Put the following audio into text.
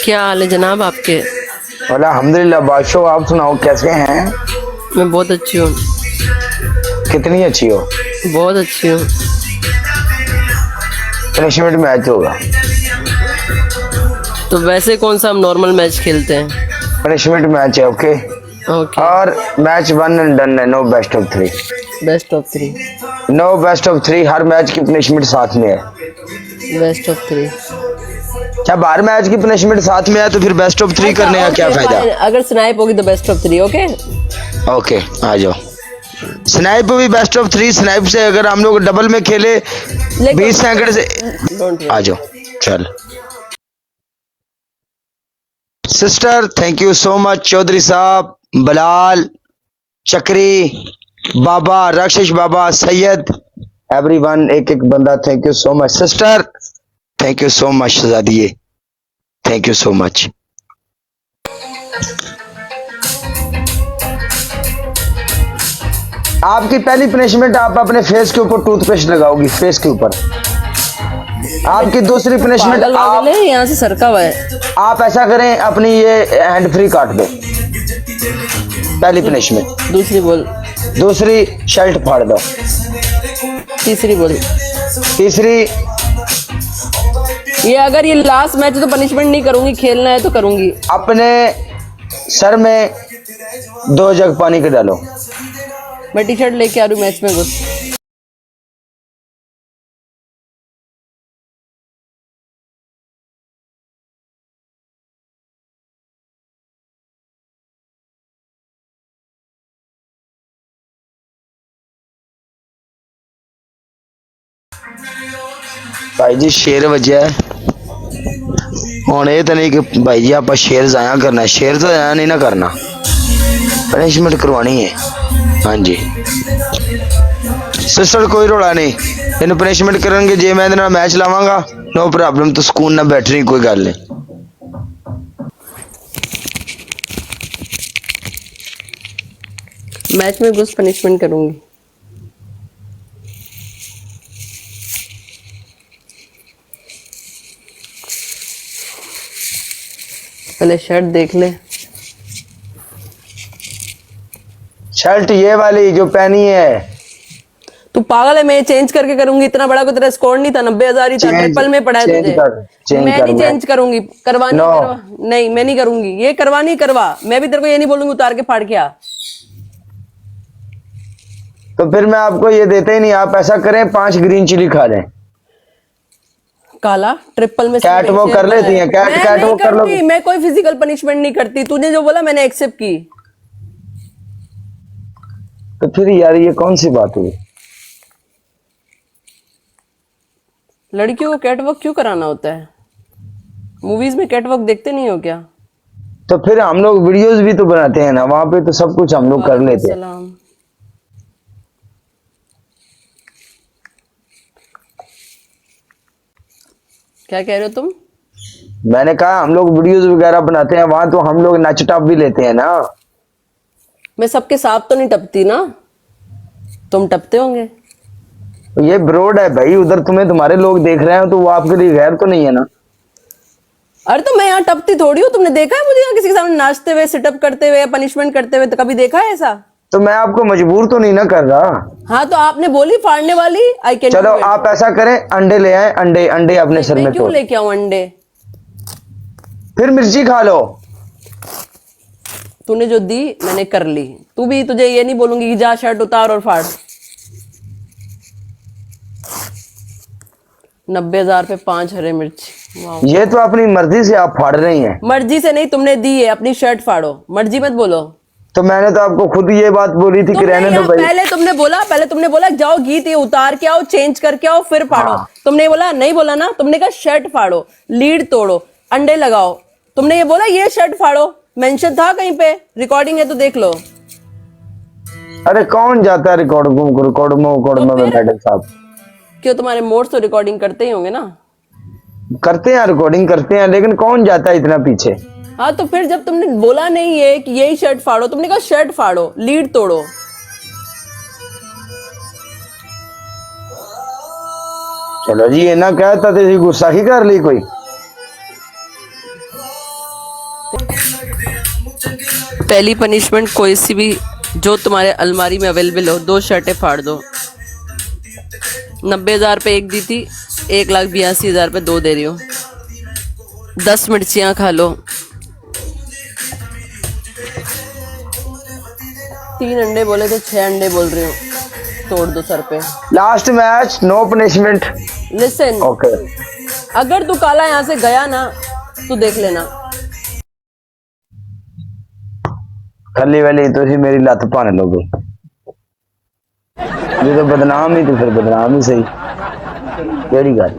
क्या हाल है जनाब आपके? अल्हम्दुलिल्लाह बादशाह, आप सुनाओ कैसे हैं? मैं बहुत अच्छी हूँ। कितनी अच्छी हो? बहुत अच्छी हूँ। पनिशमेंट मैच होगा। तो वैसे कौन सा हम नॉर्मल मैच खेलते हैं? पनिशमेंट मैच है, ओके। ओके। और मैच वन एंड डन है, no best of three. Best of three. No best of three, हर मैच की पनिशमेंट साथ में है। Best of three. जब हर मैच की पनिशमेंट साथ में है तो फिर बेस्ट ऑफ थ्री करने का क्या फायदा? अगर स्नाइप होगी तो best of three. Okay okay, आ जाओ। स्नाइप भी बेस्ट ऑफ थ्री। स्नाइप से अगर हम लोग डबल में खेले 20 सेकंड से आ जाओ। चल sister, thank you so much. Chaudhary साहब, बलाल, चक्री, बाबा, राक्षस बाबा, सैयद, एवरीवन, एक एक बंदा, thank you so much. Sister, thank you so much. शहजादिए, थैंक यू सो मच। आपकी पहली पनिशमेंट, आप अपने फेस के ऊपर टूथपेस्ट लगाओगी, फेस के ऊपर। आपकी दूसरी पनिशमेंट, आप यहाँ से सरका हुआ है। आप ऐसा करें, अपनी ये हैंड फ्री काट दो। पहली पनिशमेंट। दूसरी बोल। दूसरी, शर्ट फाड़ दो। तीसरी बोल। तीसरी, ये अगर ये लास्ट मैच है तो पनिशमेंट नहीं करूंगी, खेलना है तो करूंगी। अपने सर में 2 जग पानी के डालो। मैं टी शर्ट लेके आ रही हूँ मैच में घुस। भाई जी शेर वजह है ਹੁਣ ਇਹ ਤਾਂ नहीं कि भाई जी आप शेर जाया करना है। शेर तो जाया नहीं ना करना, पनिशमेंट करवानी है। हाँ जी सिस्टर, कोई रोला नहीं, इन पनिशमेंट करेंगे जे मैं मैच लावांगा, नो प्रॉब्लम। तो सुकून ना बैठ रही, कोई गल नहीं। मैच में घुस पनिशमेंट करूंगी। पहले शर्ट देख ले। शर्ट ये वाली जो पहनी है। तू पागल है? मैं चेंज करके करूंगी? इतना बड़ा कोई तेरा स्कोर नहीं था, 90,000 ही था। ट्रिपल में पड़ा है तुझे। मैं नहीं चेंज करूंगी। करवानी करवा। नहीं, मैं नहीं करूंगी। ये करवानी करवा। मैं भी तेरे को ये नहीं बोलूंगी उतार के फाड़ के आ। तो फिर मैं आपको ये देते ही नहीं। आप ऐसा करें, 5 ग्रीन चिली खा लें। काला ट्रिपल में कैट वो कर लेती हैं, कैट वो कर लो। मैं कोई फिजिकल पनिशमेंट नहीं करती। तूने जो बोला मैंने एक्सेप्ट की। तो फिर यार ये कौन सी बात हुई? लड़कियों को कैटवॉक क्यों कराना होता है? मूवीज में कैटवॉक देखते नहीं हो क्या? तो फिर हम लोग वीडियोस भी तो बनाते हैं ना, वहां पे तो सब कुछ हम लोग कर लेते हैं। क्या कह रहे हो तुम? मैंने कहा हम लोग वीडियोस वगैरह बनाते हैं, वहां तो हम लोग नच टप भी लेते हैं ना। मैं सबके साथ तो नहीं टपती ना, तुम टपते होंगे। तो ये ब्रॉड है भाई, उधर तुम्हें तुम्हारे लोग देख रहे हैं तो वो आपके लिए गैर तो नहीं है ना। अरे तो मैं यहाँ टपती थोड़ी हूँ। तुमने देखा है मुझे यहाँ किसी के सामने नाचते हुए, सिटअप करते हुए, पनिशमेंट करते हुए? तो कभी देखा है ऐसा? तो मैं आपको मजबूर तो नहीं ना कर रहा। हाँ तो आपने बोली फाड़ने वाली। I can. चलो आप ऐसा करें, अंडे ले आए। अंडे अंडे अपने सर में क्यों लेके आऊं अंडे? फिर मिर्ची खा लो। तूने जो दी मैंने कर ली। तू भी, तुझे ये नहीं बोलूंगी कि जा शर्ट उतार और फाड़। 90,000 पे 5 हरे मिर्ची। ये तो अपनी मर्जी से आप फाड़ रही हैं। मर्जी से नहीं, तुमने दी है। अपनी शर्ट फाड़ो, मर्जी मत बोलो। तो मैंने तो आपको खुद ये बात बोली थी कि रहने दो भाई। पहले तुमने बोला जाओ गीत ये उतार के आओ, चेंज करके आओ, फिर फाड़ो। हाँ। तुमने बोला नहीं बोला ना? तुमने कहा शर्ट फाड़ो, लीड तोड़ो, अंडे लगाओ। तुमने ये बोला ये शर्ट फाड़ो। मेंशन था कहीं पे, रिकॉर्डिंग है तो देख लो। अरे कौन जाता है रिकॉर्ड में मैडम साहब? क्यों, तुम्हारे मोड्स तो रिकॉर्डिंग करते ही होंगे ना? करते हैं, रिकॉर्डिंग करते हैं, लेकिन कौन जाता है इतना पीछे? हाँ तो फिर जब तुमने बोला नहीं है कि यही शर्ट फाड़ो, तुमने कहा शर्ट फाड़ो, लीड तोड़ो। चलो जी, ये ना कहता तो गुस्सा ही कर ली कोई। पहली पनिशमेंट, कोई सी भी जो तुम्हारे अलमारी में अवेलेबल हो, 2 शर्टें फाड़ दो। 90,000 पे एक दी थी, 1,82,000 पे 2 दे रही हो। 10 मिर्चियां खा लो। 3 अंडे बोले थे, 6 अंडे बोल रही हूँ, तोड़ दो सर पे। Last match, no punishment. Listen, okay अगर तू काला यहाँ से गया ना तो देख लेना। खली वाली तुसी मेरी लत भन लोगे, जो तो बदनाम ही, तो फिर बदनाम ही सही, केड़ी गल।